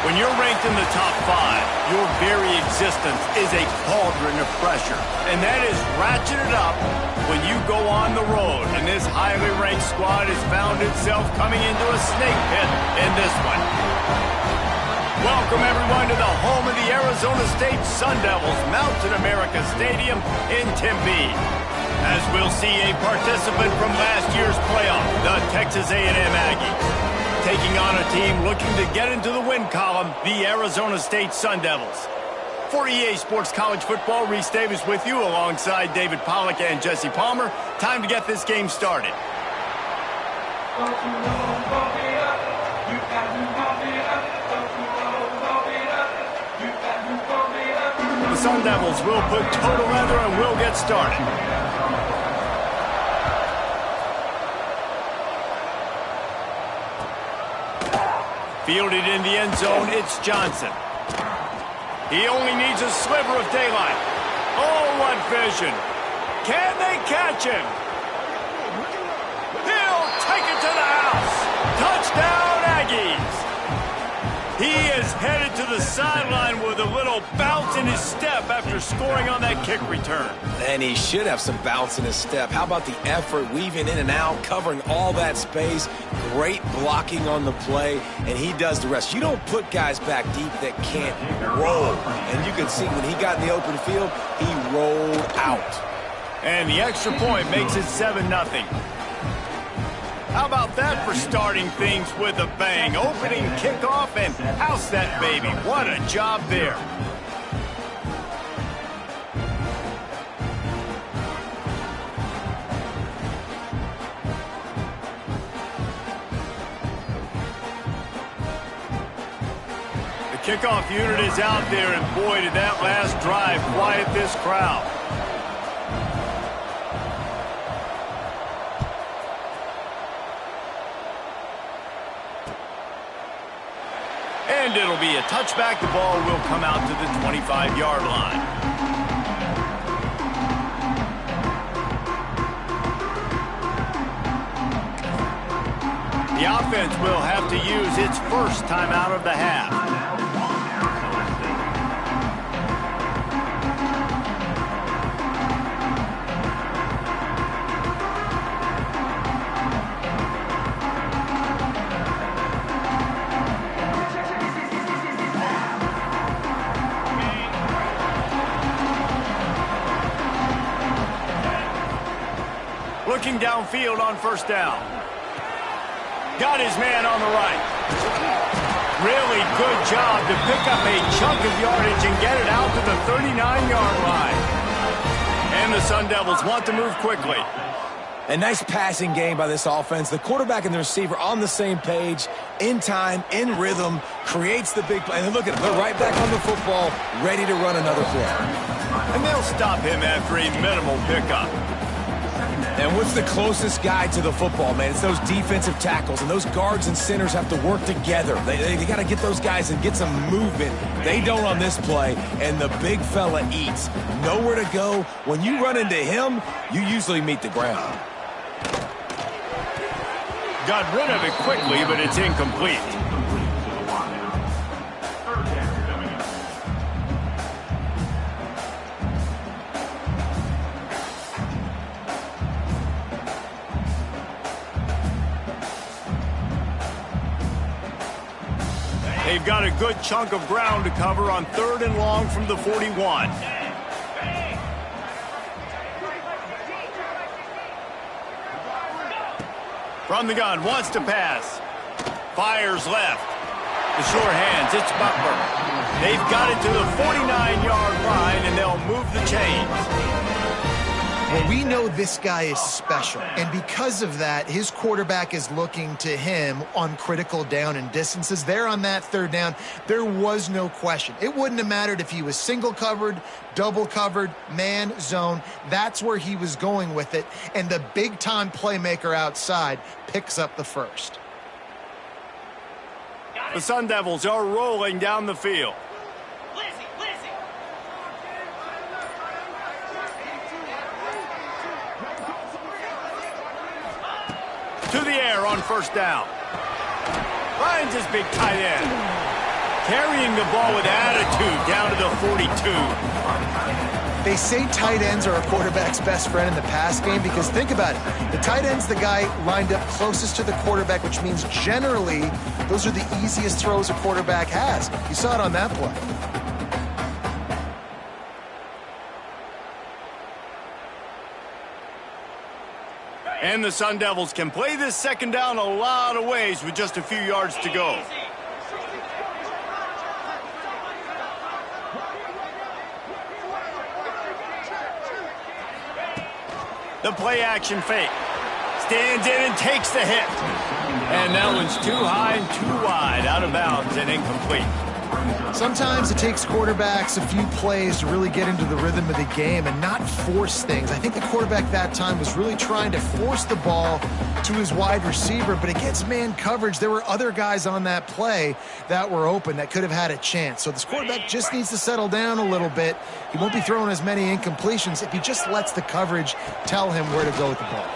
When you're ranked in the top 5, your very existence is a cauldron of pressure. And that is ratcheted up when you go on the road. And this highly ranked squad has found itself coming into a snake pit in this one. Welcome, everyone, to the home of the Arizona State Sun Devils, Mountain America Stadium in Tempe. As we'll see a participant from last year's playoff, the Texas A&M Aggies, taking on a team looking to get into the win column, the Arizona State Sun Devils. For EA Sports College Football, Reese Davis with you alongside David Pollack and Jesse Palmer. Time to get this game started. The Sun Devils will put total leather and will get started. Fielded in the end zone, it's Johnson. He only needs a sliver of daylight. Oh, what vision. Can they catch him? He'll take it to the house. Touchdown, Aggies. He is headed to the sideline with a little bounce in his step after scoring on that kick return. And he should have some bounce in his step. How about the effort, weaving in and out, covering all that space, great blocking on the play, and he does the rest. You don't put guys back deep that can't roll. And you can see when he got in the open field, he rolled out. And the extra point makes it 7-0. How about that for starting things with a bang? Opening kickoff and house that baby. What a job there. The kickoff unit is out there, and boy, did that last drive quiet this crowd. And it'll be a touchback. The ball will come out to the 25-yard line. The offense will have to use its first timeout of the half. Looking downfield on first down. Got his man on the right. Really good job to pick up a chunk of yardage and get it out to the 39-yard line. And the Sun Devils want to move quickly. A nice passing game by this offense. The quarterback and the receiver on the same page, in time, in rhythm, creates the big play. And look at them, they're right back on the football, ready to run another play. And they'll stop him after a minimal pickup. And what's the closest guy to the football, man? It's those defensive tackles, and those guards and centers have to work together. They got to get those guys and get some movement. They don't on this play, and the big fella eats. Nowhere to go. When you run into him, you usually meet the ground. Got rid of it quickly, but it's incomplete. They've got a good chunk of ground to cover on 3rd and long from the 41. From the gun, wants to pass. Fires left. The sure hands, it's Butler. They've got it to the 49-yard line, and they'll move the chains. Well, we know this guy is special, and because of that, his quarterback is looking to him on critical down and distances. There on that 3rd down, there was no question. It wouldn't have mattered if he was single covered, double covered, man, zone. That's where he was going with it, and the big-time playmaker outside picks up the first. The Sun Devils are rolling down the field. To the air on 1st down. Finds his big tight end. carrying the ball with attitude down to the 42. They say tight ends are a quarterback's best friend in the pass game because think about it. The tight end's the guy lined up closest to the quarterback, which means generally those are the easiest throws a quarterback has. You saw it on that play. And the Sun Devils can play this second down a lot of ways with just a few yards to go. The play action fake. Stands in and takes the hit. And that one's too high and too wide, out of bounds and incomplete. Sometimes it takes quarterbacks a few plays to really get into the rhythm of the game and not force things. I think the quarterback that time was really trying to force the ball to his wide receiver, but against man coverage, there were other guys on that play that were open that could have had a chance. So this quarterback just needs to settle down a little bit. He won't be throwing as many incompletions if he just lets the coverage tell him where to go with the ball.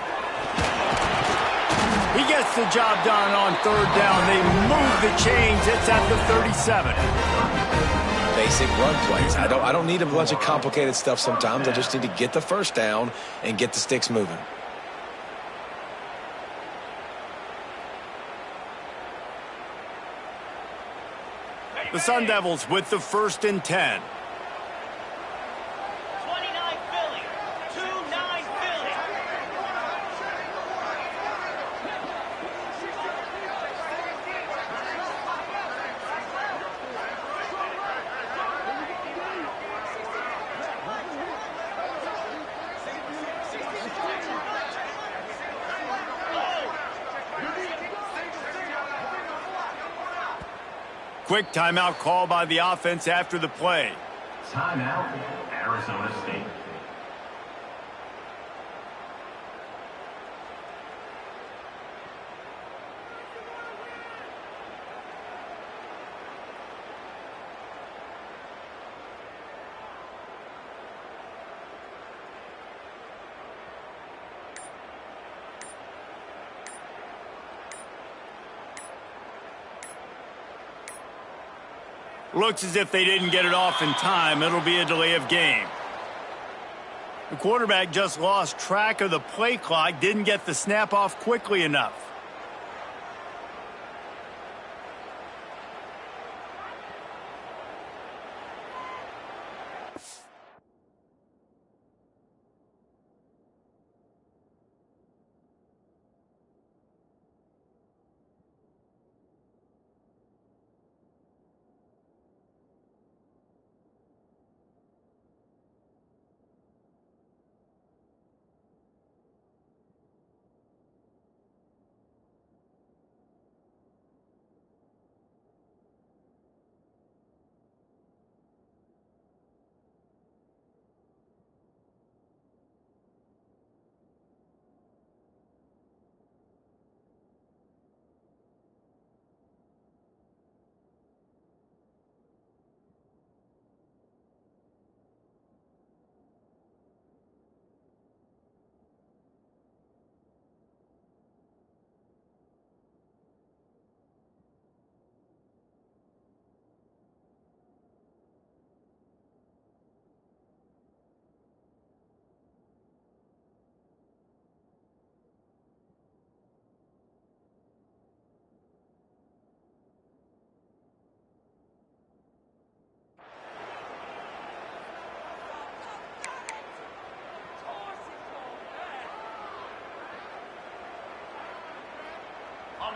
He gets the job done on third down. They move the chains. It's at the 37. Basic run plays. I don't need a bunch of complicated stuff sometimes. I just need to get the first down and get the sticks moving. The Sun Devils with the 1st and 10. Quick timeout call by the offense after the play. Timeout, Arizona State. Looks as if they didn't get it off in time. It'll be a delay of game. The quarterback just lost track of the play clock, didn't get the snap off quickly enough.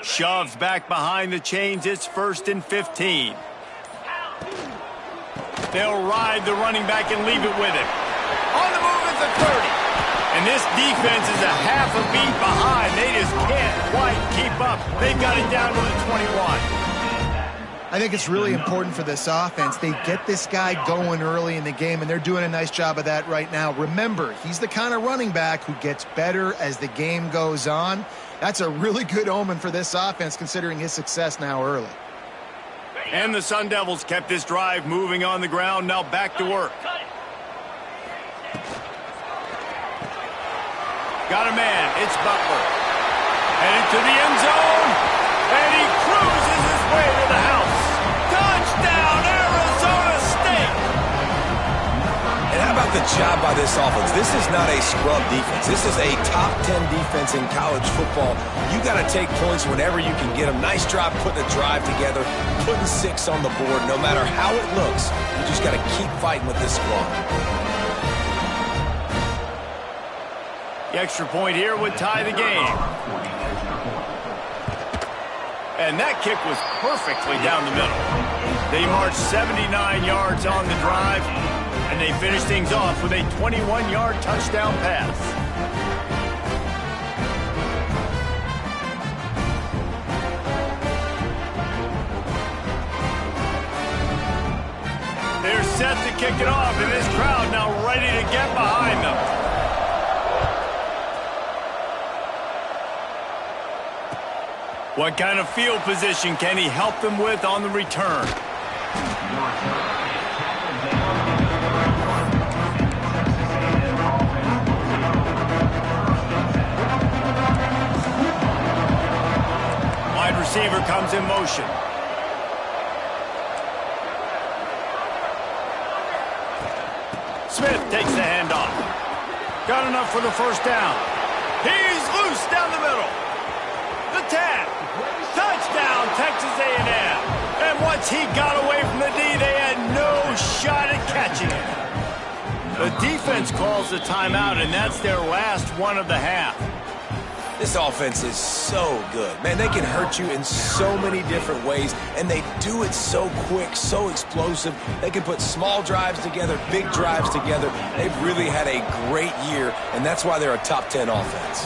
Shoves back behind the chains. It's 1st and 15. They'll ride the running back and leave it with him. On the move at the 30. And this defense is a half a beat behind. They just can't quite keep up. They've got it down to the 21. I think it's really important for this offense. They get this guy going early in the game, and they're doing a nice job of that right now. Remember, he's the kind of running back who gets better as the game goes on. That's a really good omen for this offense, considering his success now early. And the Sun Devils kept this drive moving on the ground. Now back to work. Got a man. It's Butler. Headed to the end zone. And he cruises his way to the house. Touchdown! the job by this offense. This is not a scrub defense. This is a top 10 defense in college football. You got to take points whenever you can get them. Nice job putting a drive together, putting 6 on the board. No matter how it looks, you just got to keep fighting with this squad. The extra point here would tie the game. And that kick was perfectly down the middle. They marched 79 yards on the drive, and they finished things off with a 21-yard touchdown pass. They're set to kick it off, and this crowd now ready to get behind them. What kind of field position can he help them with on the return? Wide receiver comes in motion. Smith takes the handoff. Got enough for the first down. He's loose down the middle. The tag. Touchdown, Texas A&M. And once he got away from the D, they had no shot at catching it. The defense calls the timeout, and that's their last one of the half. This offense is so good. Man, they can hurt you in so many different ways, and they do it so quick, so explosive. They can put small drives together, big drives together. They've really had a great year, and that's why they're a top 10 offense.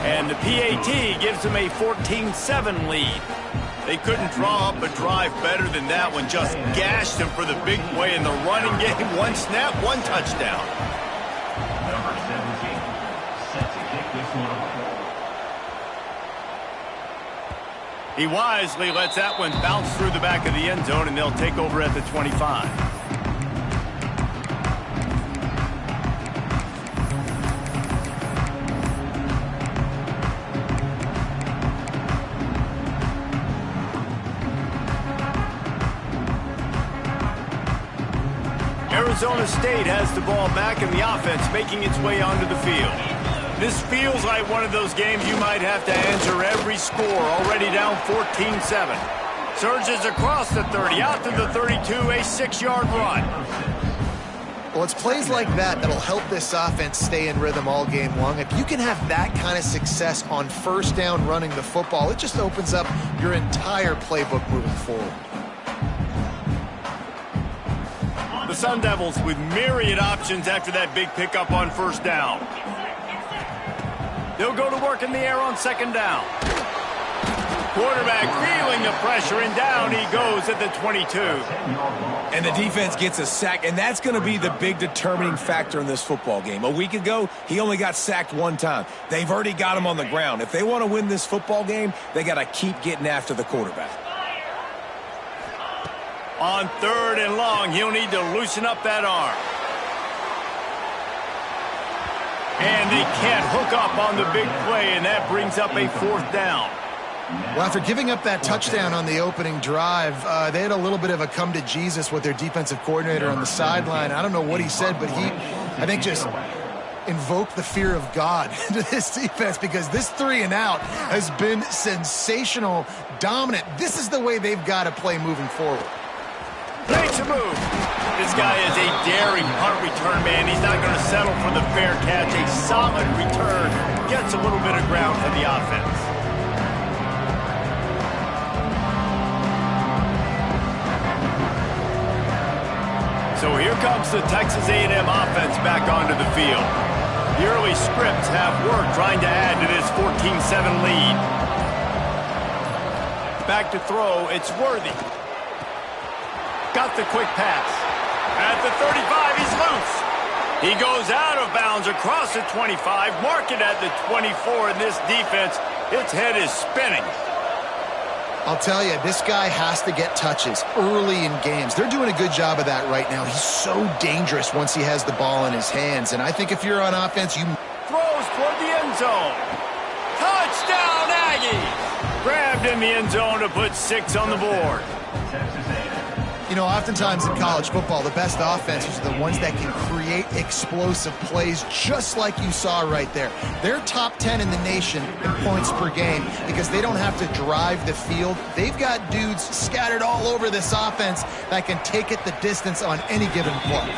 And the PAT gives them a 14-7 lead. They couldn't draw up a drive better than that one. Just gashed them for the big play in the running game. One snap, one touchdown. Number 17, set to kick this one off. He wisely lets that one bounce through the back of the end zone, and they'll take over at the 25. Arizona State has the ball back in the offense, making its way onto the field. This feels like one of those games you might have to answer every score, already down 14-7. Surges across the 30, out to the 32, a 6-yard run. Well, it's plays like that that'll help this offense stay in rhythm all game long. If you can have that kind of success on first down running the football, it just opens up your entire playbook moving forward. The Sun Devils with myriad options after that big pickup on first down. They'll go to work in the air on second down. Quarterback feeling the pressure, and down he goes at the 22. And the defense gets a sack, and that's going to be the big determining factor in this football game. A week ago, he only got sacked one time. They've already got him on the ground. If they want to win this football game, they got to keep getting after the quarterback. On third and long, he'll need to loosen up that arm. And they can't hook up on the big play, and that brings up a fourth down. Well, after giving up that touchdown on the opening drive, they had a little bit of a come to Jesus with their defensive coordinator on the sideline. I don't know what he said, but he, I think, just invoked the fear of God into this defense, because this 3 and out has been sensational, dominant. This is the way they've got to play moving forward. Makes a move. This guy is a daring punt return man. He's not going to settle for the fair catch. A solid return. Gets a little bit of ground for the offense. So here comes the Texas A&M offense back onto the field. The early scripts have worked trying to add to this 14-7 lead. Back to throw, it's Worthy. Got the quick pass. At the 35, he's loose. He goes out of bounds across the 25, mark it at the 24, and this defense, its head is spinning. I'll tell you, this guy has to get touches early in games. They're doing a good job of that right now. He's so dangerous once he has the ball in his hands, and I think if you're on offense, you... Throws toward the end zone. Touchdown, Aggies! Grabbed in the end zone to put 6 on the board. You know, oftentimes in college football, the best offenses are the ones that can create explosive plays just like you saw right there. They're top 10 in the nation in points per game because they don't have to drive the field. They've got dudes scattered all over this offense that can take it the distance on any given play.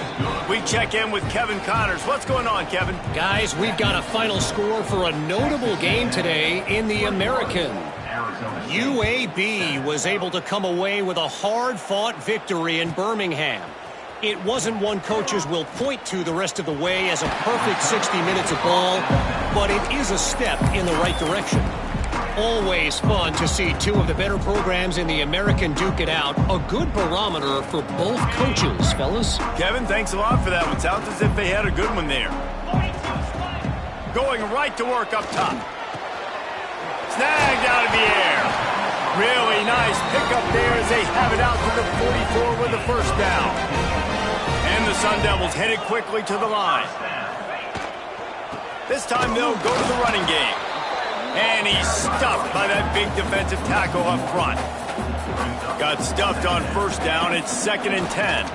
We check in with Kevin Connors. What's going on, Kevin? Guys, we've got a final score for a notable game today in the American. UAB was able to come away with a hard-fought victory in Birmingham. It wasn't one coaches will point to the rest of the way as a perfect 60 minutes of ball, but it is a step in the right direction. Always fun to see two of the better programs in the American duke it out. A good barometer for both coaches, fellas. Kevin, thanks a lot for that one. Sounds as if they had a good one there. Going right to work up top. Snagged out of the air. Really nice pickup there as they have it out to the 44 with the first down. And the Sun Devils headed quickly to the line. This time they'll go to the running game. And he's stuffed by that big defensive tackle up front. Got stuffed on first down. It's 2nd and 10.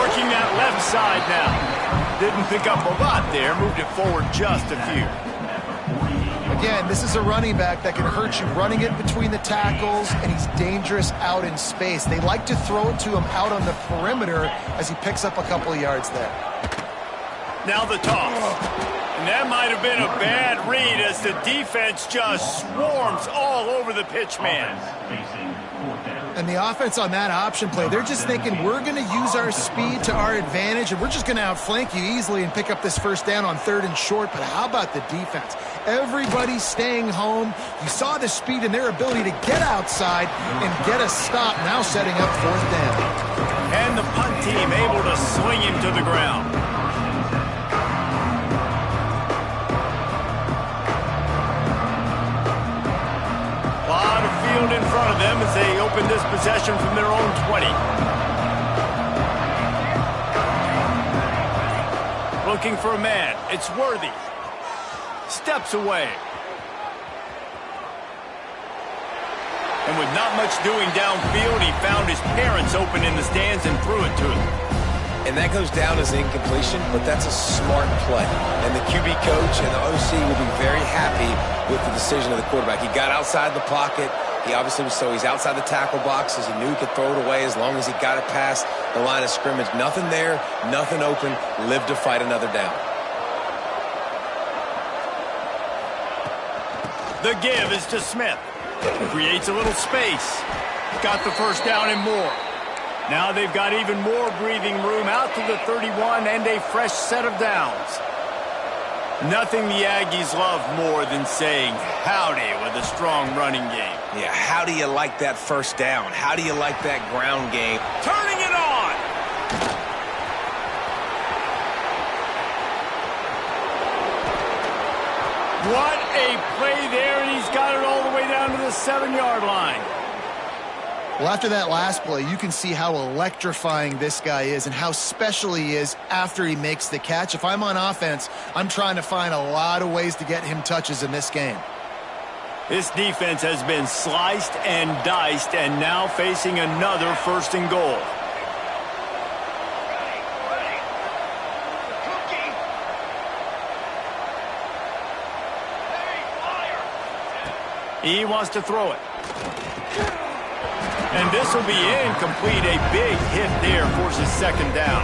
Working that left side now. Didn't pick up a lot there. Moved it forward just a few. Again, this is a running back that can hurt you running it between the tackles, and he's dangerous out in space. They like to throw it to him out on the perimeter as he picks up a couple of yards there. Now the toss. And that might have been a bad read as the defense just swarms all over the pitch man. And the offense on that option play, they're just thinking we're going to use our speed to our advantage and we're just going to outflank you easily and pick up this first down on 3rd and short. But how about the defense? Everybody's staying home. You saw the speed and their ability to get outside and get a stop, now setting up 4th down. And the punt team able to swing him to the ground. In front of them as they open this possession from their own 20. Looking for a man. It's Worthy. Steps away. And with not much doing downfield, he found his parents open in the stands and threw it to him. And that goes down as an incompletion, but that's a smart play. And the QB coach and the OC will be very happy with the decision of the quarterback. He got outside the pocket. He obviously was he's outside the tackle boxes. He knew he could throw it away as long as he got it past the line of scrimmage. Nothing there, nothing open. Lived to fight another down. The give is to Smith. Creates a little space. Got the first down and more. Now they've got even more breathing room out to the 31 and a fresh set of downs. Nothing the Aggies love more than saying howdy with a strong running game. Yeah, how do you like that first down? How do you like that ground game? Turning it on! What a play there, and he's got it all the way down to the 7-yard line. Well, after that last play, you can see how electrifying this guy is and how special he is after he makes the catch. If I'm on offense, I'm trying to find a lot of ways to get him touches in this game. This defense has been sliced and diced and now facing another 1st and goal. He wants to throw it. And this will be incomplete. A big hit there forces 2nd down.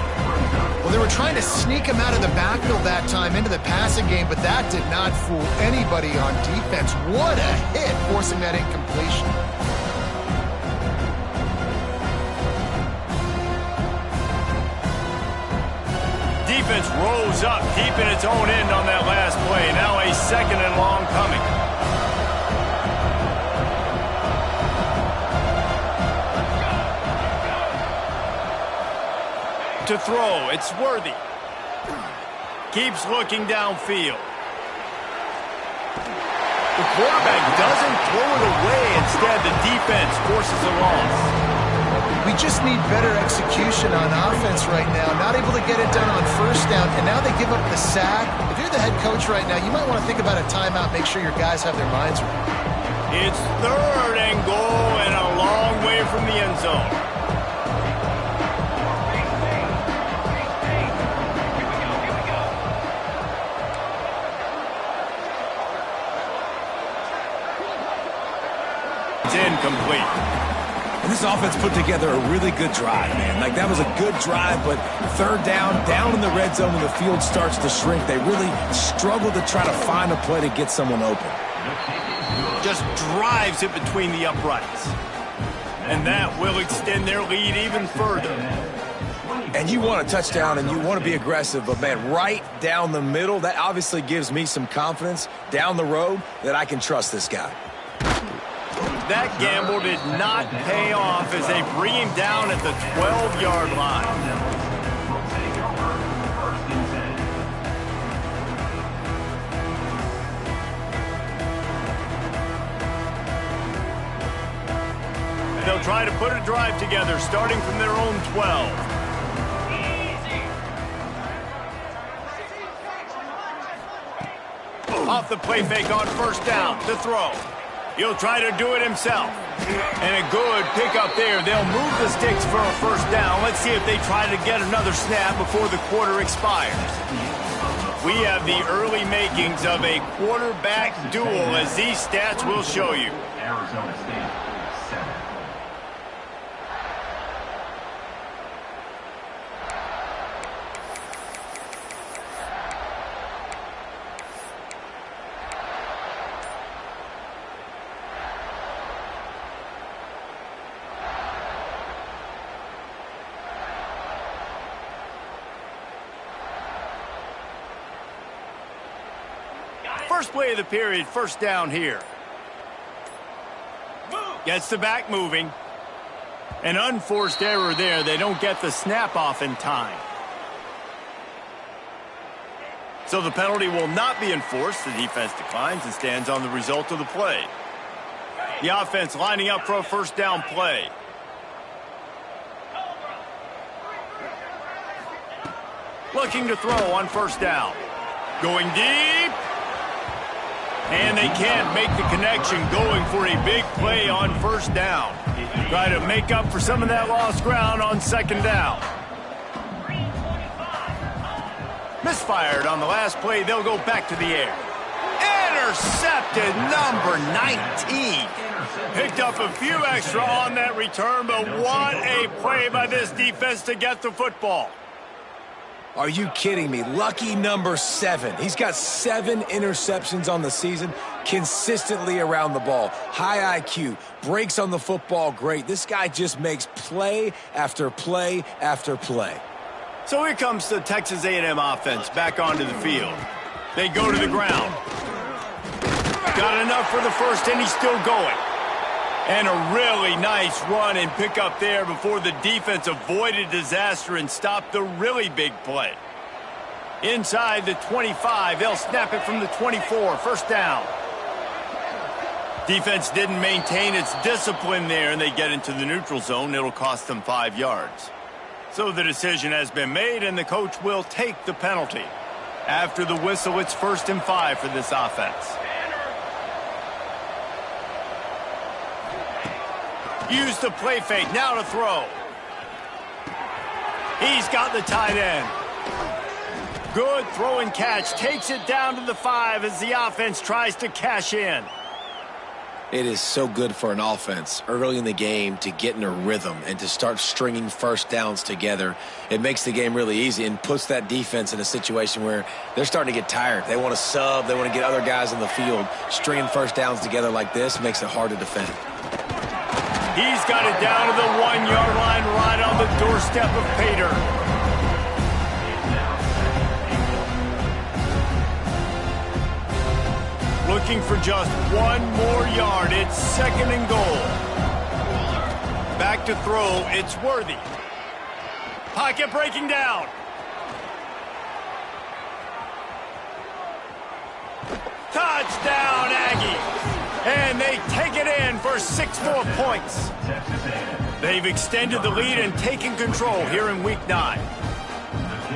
Well, they were trying to sneak him out of the backfield that time into the passing game, but that did not fool anybody on defense. What a hit, forcing that incompletion. Defense rose up deep in its own end on that last play. Now a 2nd and long coming. To throw, it's Worthy. Keeps looking downfield. The quarterback doesn't throw it away. Instead, the defense forces a loss. We just need better execution on offense right now. Not able to get it done on first down, and now they give up the sack. If you're the head coach right now, you might want to think about a timeout, make sure your guys have their minds right. It's 3rd and goal and a long away from the end zone. It's incomplete. And this offense put together a really good drive, man. Like, that was a good drive, but third down in the red zone when the field starts to shrink, they really struggle to try to find a play to get someone open. Just drives it between the uprights. And that will extend their lead even further. And you want a touchdown and you want to be aggressive, but, man, right down the middle, that obviously gives me some confidence down the road that I can trust this guy. That gamble did not pay off as they bring him down at the 12-yard line. They'll try to put a drive together, starting from their own 12. Off the play fake on first down to throw. He'll try to do it himself. And a good pickup there. They'll move the sticks for a first down. Let's see if they try to get another snap before the quarter expires. We have the early makings of a quarterback duel, as these stats will show you. Arizona State, 7. First play of the period, first down here. Gets the back moving. An unforced error there. They don't get the snap off in time. So the penalty will not be enforced. The defense declines and stands on the result of the play. The offense lining up for a first down play. Looking to throw on first down. Going deep. And they can't make the connection, going for a big play on first down. Try to make up for some of that lost ground on second down. Misfired on the last play. They'll go back to the air. Intercepted, number 19. Picked up a few extra on that return, but what a play by this defense to get the football. Are you kidding me? Lucky number 7. He's got 7 interceptions on the season, consistently around the ball. High IQ, breaks on the football great. This guy just makes play after play after play. So here comes the Texas A&M offense back onto the field. They go to the ground. Got enough for the first, and he's still going. And a really nice run and pick up there before the defense avoided disaster and stopped the really big play. Inside the 25, they'll snap it from the 24, first down. Defense didn't maintain its discipline there, and they get into the neutral zone. It'll cost them 5 yards. So the decision has been made, and the coach will take the penalty. After the whistle, it's 1st and 5 for this offense. Use the play fake, now to throw. He's got the tight end. Good throw and catch, takes it down to the 5 as the offense tries to cash in. It is so good for an offense early in the game to get in a rhythm and to start stringing first downs together. It makes the game really easy and puts that defense in a situation where they're starting to get tired. They want to sub, they want to get other guys in the field. Stringing first downs together like this makes it hard to defend. He's got it down to the 1-yard line, right on the doorstep of Pater. Looking for just 1 more yard. It's 2nd and goal. Back to throw. It's Worthy. Pocket breaking down. Touchdown, Aggies. And they take it in for 6 more points. They've extended the lead and taken control here in Week 9.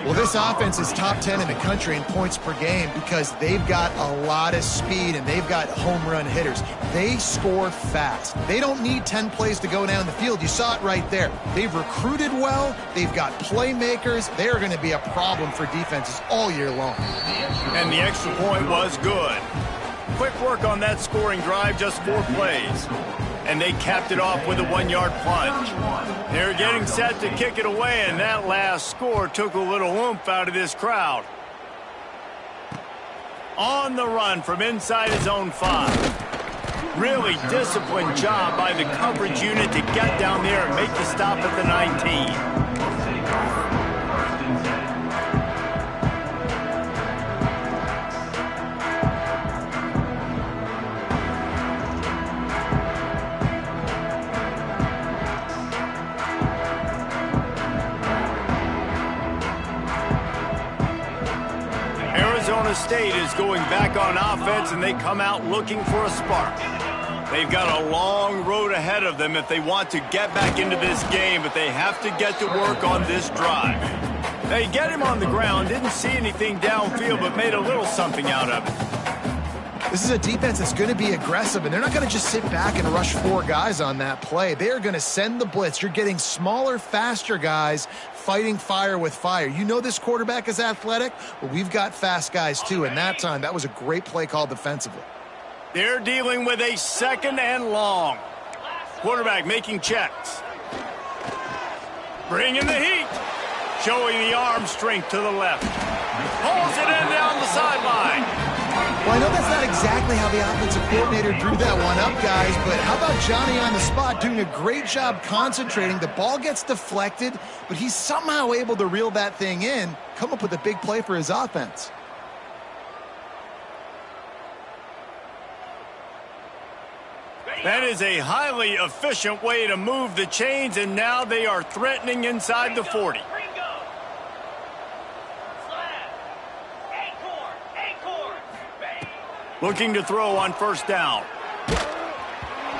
Well, this offense is top 10 in the country in points per game because they've got a lot of speed and they've got home run hitters. They score fast. They don't need 10 plays to go down the field. You saw it right there. They've recruited well. They've got playmakers. They're going to be a problem for defenses all year long. And the extra point was good. Quick work on that scoring drive, just 4 plays. And they capped it off with a 1-yard plunge. They're getting set to kick it away, and that last score took a little oomph out of this crowd. On the run from inside his own 5. Really disciplined job by the coverage unit to get down there and make the stop at the 19. Arizona State is going back on offense, and they come out looking for a spark. They've got a long road ahead of them if they want to get back into this game, but they have to get to work on this drive. They get him on the ground, didn't see anything downfield, but made a little something out of it. This is a defense that's going to be aggressive, and they're not going to just sit back and rush 4 guys on that play. They are going to send the blitz. You're getting smaller, faster guys fighting fire with fire. You know this quarterback is athletic, but we've got fast guys too, and that time, that was a great play call defensively. They're dealing with a 2nd and long. Quarterback making checks. Bringing the heat. Showing the arm strength to the left. Pulls it in down the sideline. Well, I know that's not exactly how the offensive coordinator drew that one up, guys, but how about Johnny on the spot doing a great job concentrating? The ball gets deflected, but he's somehow able to reel that thing in, come up with a big play for his offense. That is a highly efficient way to move the chains, and now they are threatening inside the 40. Looking to throw on 1st down.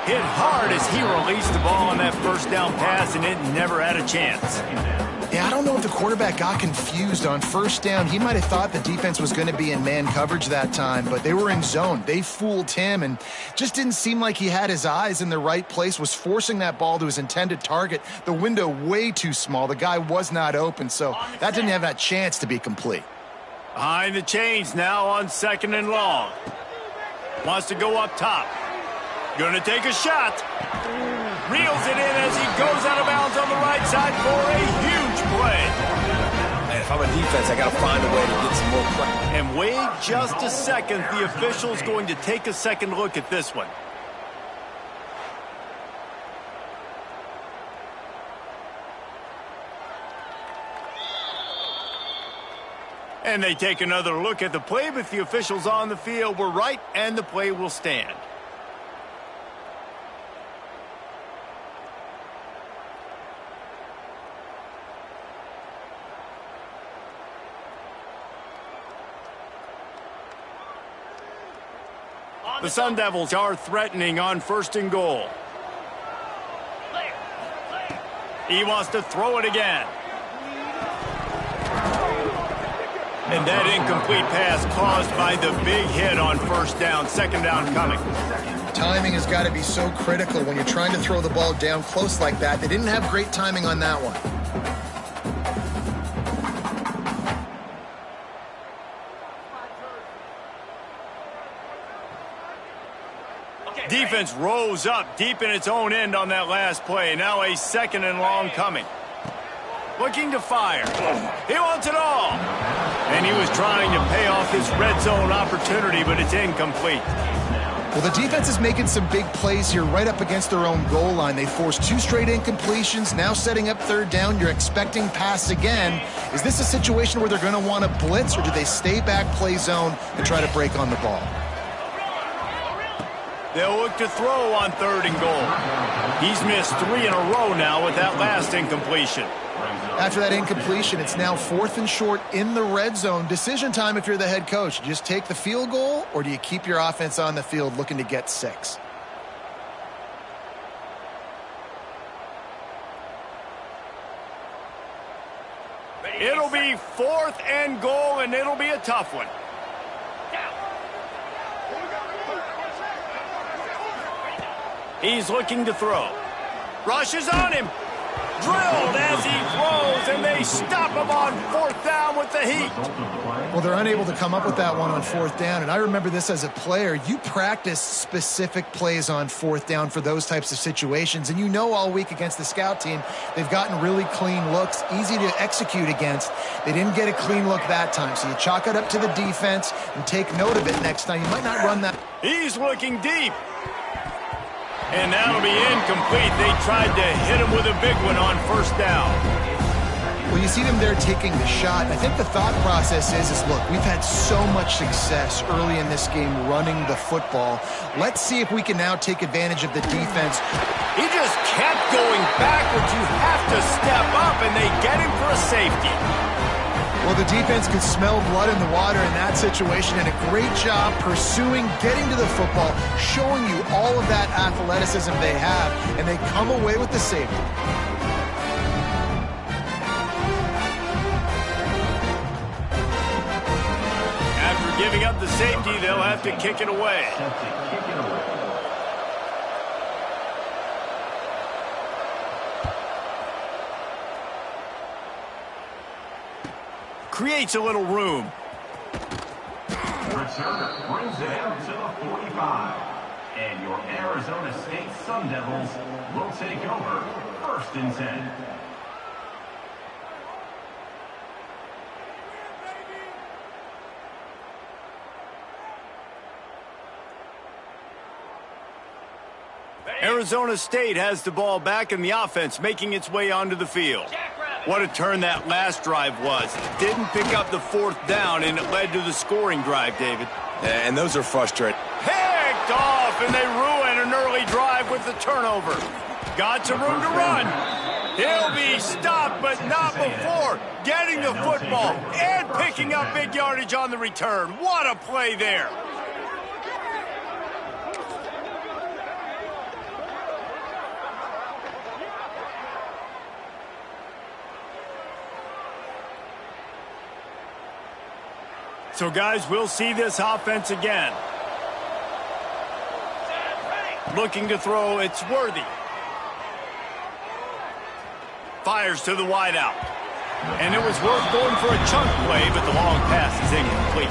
Hit hard as he released the ball on that 1st down pass, and it never had a chance. Yeah, I don't know if the quarterback got confused on 1st down. He might have thought the defense was going to be in man coverage that time, but they were in zone. They fooled him and just didn't seem like he had his eyes in the right place, was forcing that ball to his intended target. The window way too small. The guy was not open, so that didn't have that chance to be complete. Behind the chains now on 2nd and long. Wants to go up top. Gonna take a shot. Reels it in as he goes out of bounds on the right side for a huge play. And if I'm a defense, I got to find a way to get some more play. And wait just a second. The official's going to take a second look at this one. And they take another look at the play, but the officials on the field were right, and the play will stand. The Sun Devils are threatening on 1st and goal. He wants to throw it again. And that incomplete pass caused by the big hit on 1st down. 2nd down coming. Timing has got to be so critical when you're trying to throw the ball down close like that. They didn't have great timing on that one. Defense rose up deep in its own end on that last play. Now a 2nd and long coming. Looking to fire. He wants it all. And he was trying to pay off his red zone opportunity, but it's incomplete. Well, the defense is making some big plays here right up against their own goal line. They forced 2 straight incompletions, now setting up 3rd down. You're expecting pass again. Is this a situation where they're going to want to blitz, or do they stay back, play zone, and try to break on the ball? They'll look to throw on 3rd and goal. He's missed 3 in a row now with that last incompletion. After that incompletion, it's now 4th and short in the red zone. Decision time if you're the head coach. You just take the field goal, or do you keep your offense on the field looking to get 6? It'll be 4th and goal, and it'll be a tough one. He's looking to throw. Rushes on him. Drilled as he throws, and they stop him on 4th down with the heat. Well, they're unable to come up with that one on 4th down, and I remember this as a player. You practice specific plays on 4th down for those types of situations, and you know all week against the scout team, they've gotten really clean looks, easy to execute against. They didn't get a clean look that time, so you chalk it up to the defense and take note of it next time. You might not run that. He's looking deep. And that'll be incomplete. They tried to hit him with a big one on 1st down. Well, you see them there taking the shot. I think the thought process is look, we've had so much success early in this game running the football. Let's see if we can now take advantage of the defense. He just kept going backwards. You have to step up, and they get him for a safety. Well, the defense could smell blood in the water in that situation, and a great job pursuing, getting to the football, showing you all of that athleticism they have, and they come away with the safety. After giving up the safety, they'll have to kick it away. Creates a little room. Returner brings it out to the 45. And your Arizona State Sun Devils will take over 1st and 10. Arizona State has the ball back in the offense, making its way onto the field. What a turn that last drive was. Didn't pick up the 4th down, and it led to the scoring drive, David. And those are frustrating. Picked off, and they ruin an early drive with the turnover. Got some room to run. He'll be stopped, but not before getting the football and picking up big yardage on the return. What a play there. So, guys, we'll see this offense again. Looking to throw, it's Worthy. Fires to the wideout. And it was worth going for a chunk play, but the long pass is incomplete.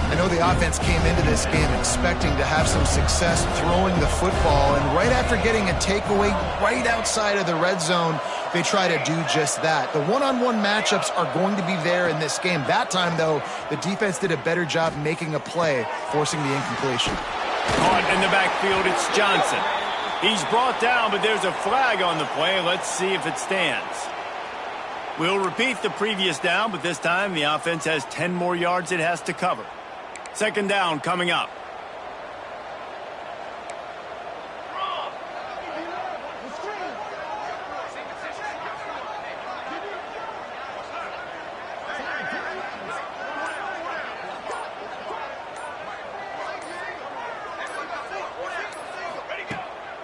I know the offense came into this game expecting to have some success throwing the football, and right after getting a takeaway right outside of the red zone, they try to do just that. The one-on-one matchups are going to be there in this game. That time, though, the defense did a better job making a play, forcing the incompletion. Caught in the backfield, it's Johnson. He's brought down, but there's a flag on the play. Let's see if it stands. We'll repeat the previous down, but this time the offense has 10 more yards it has to cover. 2nd down coming up.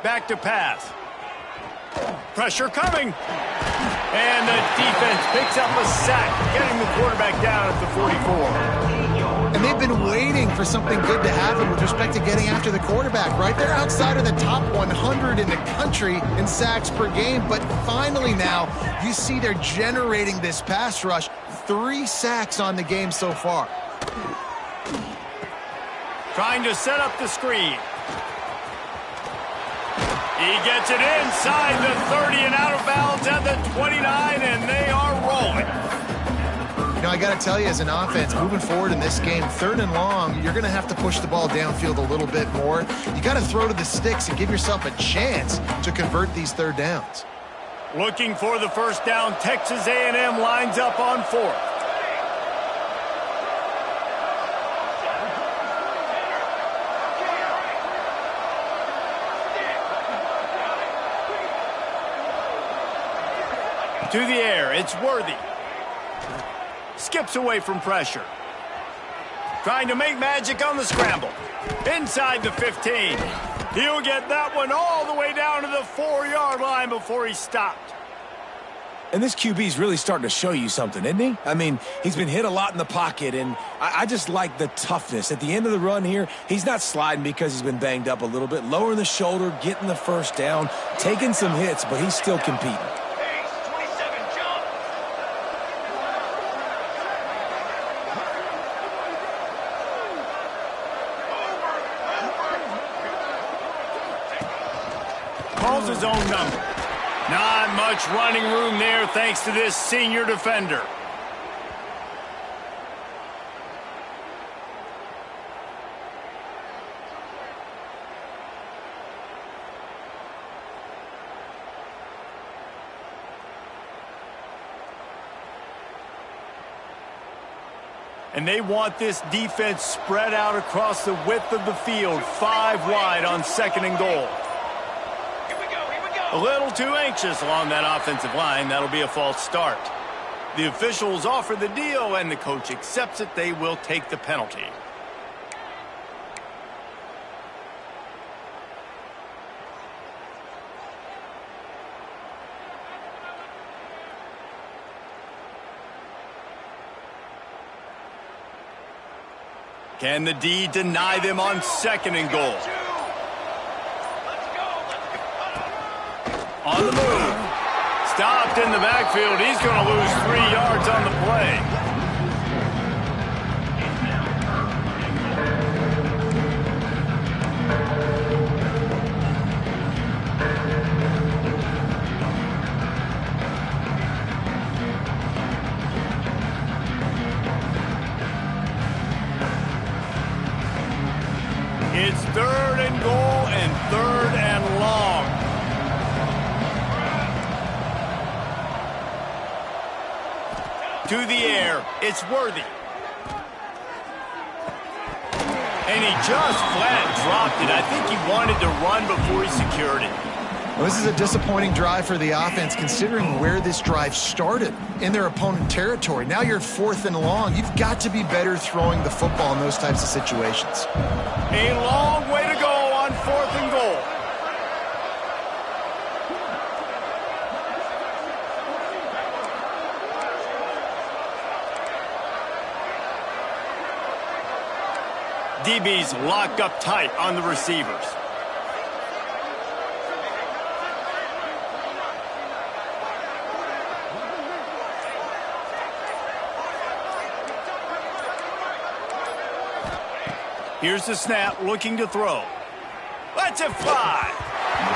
Back to pass. Pressure coming. And the defense picks up a sack, getting the quarterback down at the 44. And they've been waiting for something good to happen with respect to getting after the quarterback, right? They're outside of the top 100 in the country in sacks per game, but finally now you see they're generating this pass rush. 3 sacks on the game so far. Trying to set up the screen. He gets it inside the 30 and out of bounds at the 29, and they are rolling. You know, I got to tell you, as an offense, moving forward in this game, 3rd and long, you're going to have to push the ball downfield a little bit more. You got to throw to the sticks and give yourself a chance to convert these 3rd downs. Looking for the 1st down, Texas A&M lines up on 4th. To the air, it's Worthy. Skips away from pressure. Trying to make magic on the scramble. Inside the 15. He'll get that one all the way down to the 4-yard line before he's stopped. And this QB's really starting to show you something, isn't he? I mean, he's been hit a lot in the pocket, and I just like the toughness. At the end of the run here, he's not sliding because he's been banged up a little bit. Lowering the shoulder, getting the first down, taking some hits, but he's still competing. Calls his own number. Not much running room there thanks to this senior defender. And they want this defense spread out across the width of the field, 5 wide on 2nd and goal. A little too anxious along that offensive line. That'll be a false start. The officials offer the deal, and the coach accepts it. They will take the penalty. Can the D deny them on 2nd and goal? On the move. Stopped in the backfield. He's going to lose 3 yards on the play. It's 3rd and goal and 3rd and long. To the air, it's Worthy. And he just flat dropped it. I think he wanted to run before he secured it. Well, this is a disappointing drive for the offense considering where this drive started in their opponent territory. Now you're 4th and long. You've got to be better throwing the football in those types of situations. A long way to go on 4th and goal. DBs lock up tight on the receivers. Here's the snap, looking to throw. Lets it fly.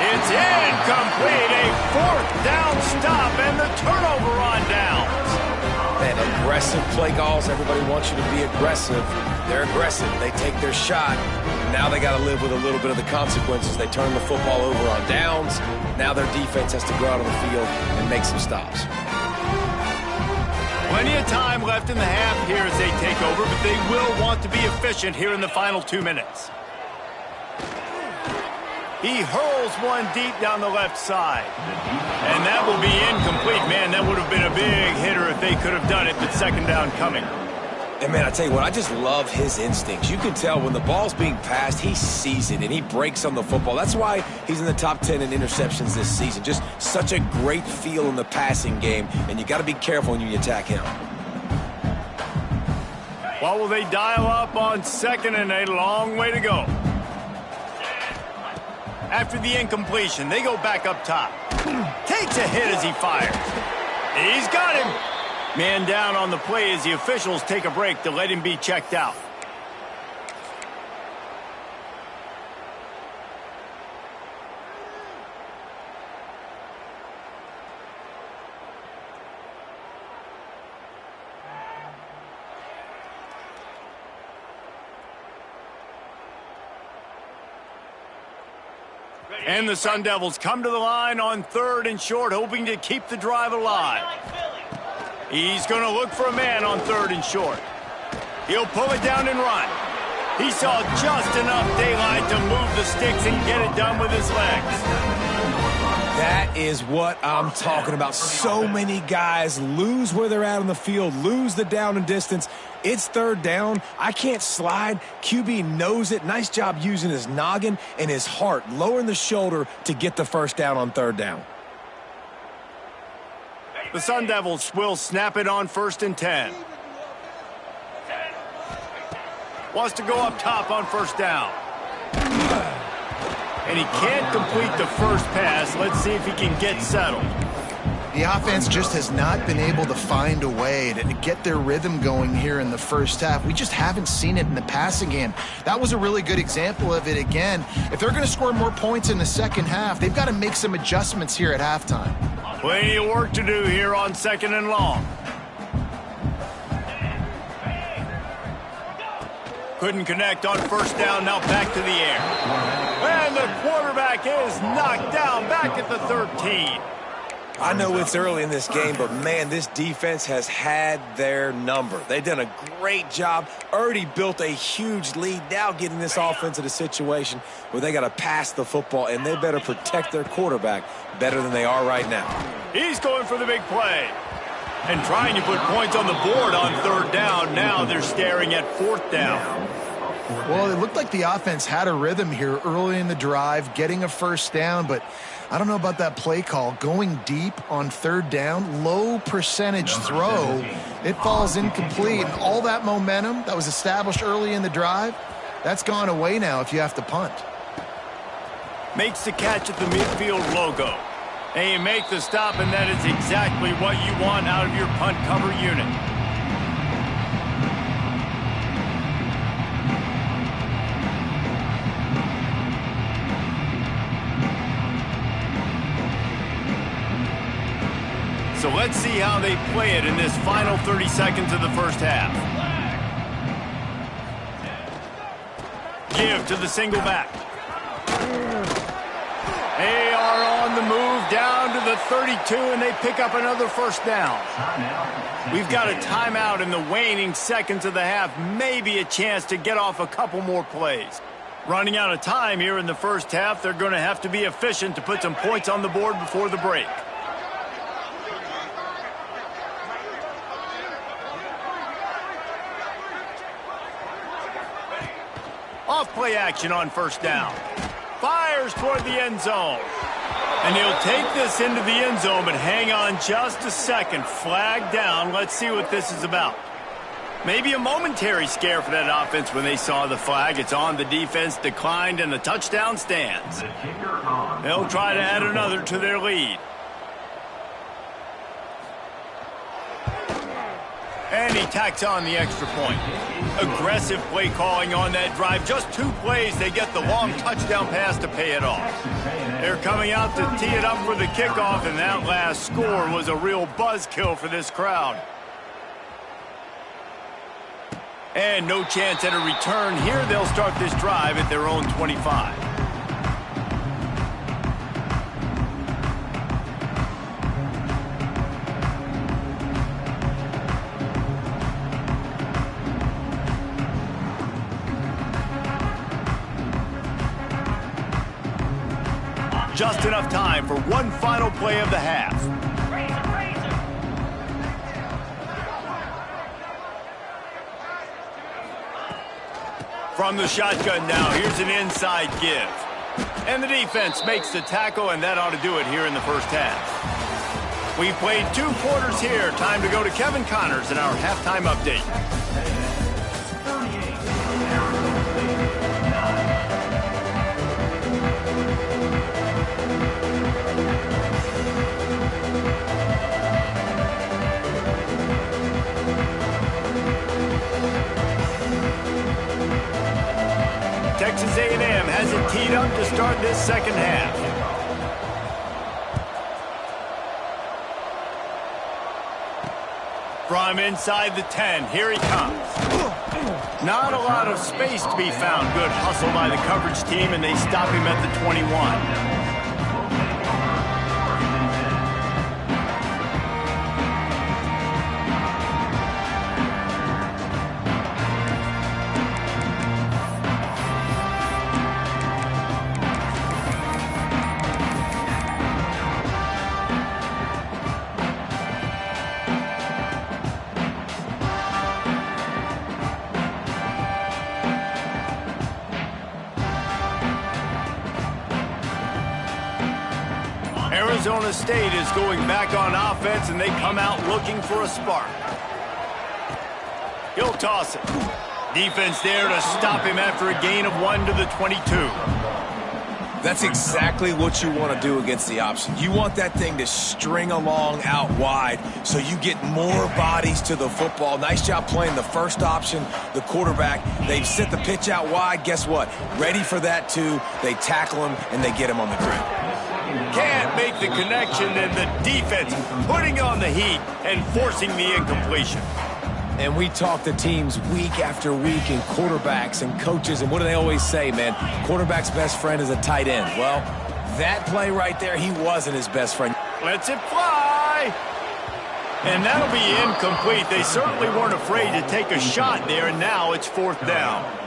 It's incomplete. A 4th down stop and the turnover on downs. Man, aggressive play calls. Everybody wants you to be aggressive. They're aggressive. They take their shot. Now they got to live with a little bit of the consequences. They turn the football over on downs. Now their defense has to go out on the field and make some stops. Plenty of time left in the half here as they take over, but they will want to be efficient here in the final 2 minutes. He hurls one deep down the left side. And that will be incomplete. Man, that would have been a big hitter if they could have done it, but 2nd down coming. And, man, I tell you what, I just love his instincts. You can tell when the ball's being passed, he sees it, and he breaks on the football. That's why he's in the top 10 in interceptions this season. Just such a great feel in the passing game, and you got to be careful when you attack him. Well, will they dial up on 2nd and a long way to go? After the incompletion, they go back up top. Takes a hit as he fires. He's got him. Man down on the play as the officials take a break to let him be checked out. And the Sun Devils come to the line on 3rd and short, hoping to keep the drive alive. He's going to look for a man on 3rd and short. He'll pull it down and run. He saw just enough daylight to move the sticks and get it done with his legs. That is what I'm talking about. So many guys lose where they're at on the field, lose the down and distance. It's 3rd down. I can't slide. QB knows it. Nice job using his noggin and his heart, lowering the shoulder to get the 1st down on 3rd down. The Sun Devils will snap it on 1st and 10. Wants to go up top on 1st down. And he can't complete the first pass. Let's see if he can get settled. The offense just has not been able to find a way to get their rhythm going here in the first half. We just haven't seen it in the passing game. That was a really good example of it again. If they're going to score more points in the second half, they've got to make some adjustments here at halftime. Plenty of work to do here on 2nd and long. Couldn't connect on 1st down, now back to the air. And the quarterback is knocked down back at the 13. I know it's early in this game, but, man, this defense has had their number. They've done a great job, already built a huge lead, now getting this offense in a situation where they got to pass the football, and they better protect their quarterback better than they are right now. He's going for the big play. And trying to put points on the board on 3rd down. Now they're staring at 4th down. Well, it looked like the offense had a rhythm here early in the drive, getting a 1st down, but I don't know about that play call. Going deep on 3rd down, low percentage throw, it falls incomplete. And all that momentum that was established early in the drive, that's gone away now if you have to punt. Makes the catch at the midfield logo. And you make the stop, and that is exactly what you want out of your punt cover unit. So let's see how they play it in this final 30 seconds of the first half. Give to the single back. They are on the move down to the 32, and they pick up another 1st down. We've got a timeout in the waning seconds of the half. Maybe a chance to get off a couple more plays. Running out of time here in the first half. They're going to have to be efficient to put some points on the board before the break. Off play action on 1st down. Fires toward the end zone. And he'll take this into the end zone, but hang on just a second. Flag down. Let's see what this is about. Maybe a momentary scare for that offense when they saw the flag. It's on, the defense declined, and the touchdown stands. They'll try to add another to their lead. And he tacks on the extra point. Aggressive play calling on that drive. Just 2 plays, they get the long touchdown pass to pay it off. They're coming out to tee it up for the kickoff, and that last score was a real buzzkill for this crowd. And no chance at a return here. They'll start this drive at their own 25. Just enough time for one final play of the half. From the shotgun now, here's an inside give. And the defense makes the tackle, and that ought to do it here in the first half. We played 2 quarters here. Time to go to Kevin Connors in our halftime update. Texas A&M has it teed up to start this second half. From inside the 10, here he comes. Not a lot of space to be found. Good hustle by the coverage team, and they stop him at the 21. Arizona State is going back on offense, and they come out looking for a spark. He'll toss it. Defense there to stop him after a gain of 1 to the 22. That's exactly what you want to do against the option. You want that thing to string along out wide so you get more bodies to the football. Nice job playing the first option, the quarterback. They've set the pitch out wide. Guess what? Ready for that, too. They tackle him, and they get him on the ground. Can't make the connection, and the defense putting on the heat and forcing the incompletion. And we talk to teams week after week and quarterbacks and coaches, and what do they always say, man? Quarterback's best friend is a tight end. Well, that play right there, he wasn't his best friend. Lets it fly. And that'll be incomplete. They certainly weren't afraid to take a shot there, and now it's 4th down.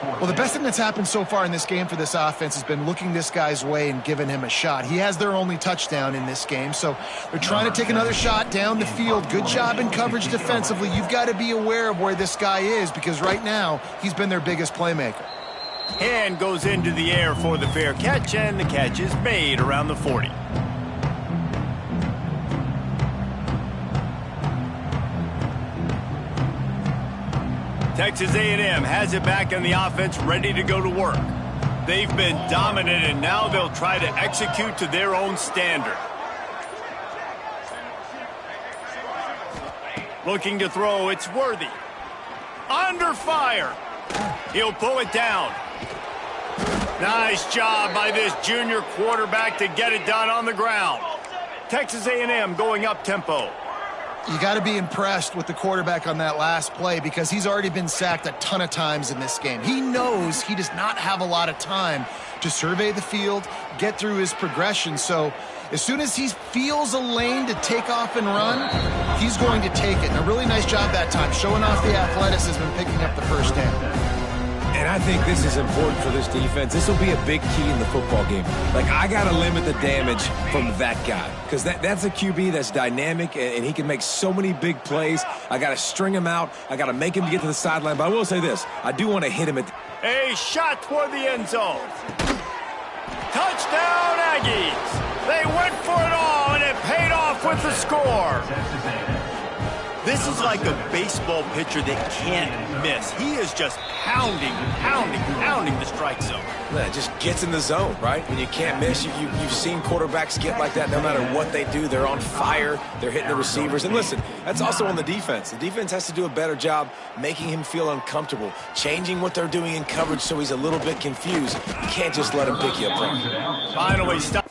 Well, the best thing that's happened so far in this game for this offense has been looking this guy's way and giving him a shot. He has their only touchdown in this game, so they're trying to take another shot down the field. Good job in coverage defensively. You've got to be aware of where this guy is because right now he's been their biggest playmaker. Hand goes into the air for the fair catch, and the catch is made around the 40. Texas A&M has it back on the offense, ready to go to work. They've been dominant, and now they'll try to execute to their own standard. Looking to throw, it's Worthy. Under fire. He'll pull it down. Nice job by this junior quarterback to get it done on the ground. Texas A&M going up tempo. You got to be impressed with the quarterback on that last play because he's already been sacked a ton of times in this game. He knows he does not have a lot of time to survey the field, get through his progression. So as soon as he feels a lane to take off and run, he's going to take it. And a really nice job that time, showing off the athleticism and picking up the first down. And I think this is important for this defense. This will be a big key in the football game. Like, I got to limit the damage from that guy because that's a QB that's dynamic, and he can make so many big plays. I got to string him out. I got to make him get to the sideline. But I will say this. I do want to hit him at a shot toward the end zone. Touchdown, Aggies. They went for it all, and it paid off with the score. This is like a baseball pitcher that can't miss. He is just pounding the strike zone. It just gets in the zone, right? When you can't miss, you've seen quarterbacks get like that no matter what they do. They're on fire. They're hitting the receivers. And listen, that's also on the defense. The defense has to do a better job making him feel uncomfortable, changing what they're doing in coverage so he's a little bit confused. You can't just let him pick you apart. Finally, stop.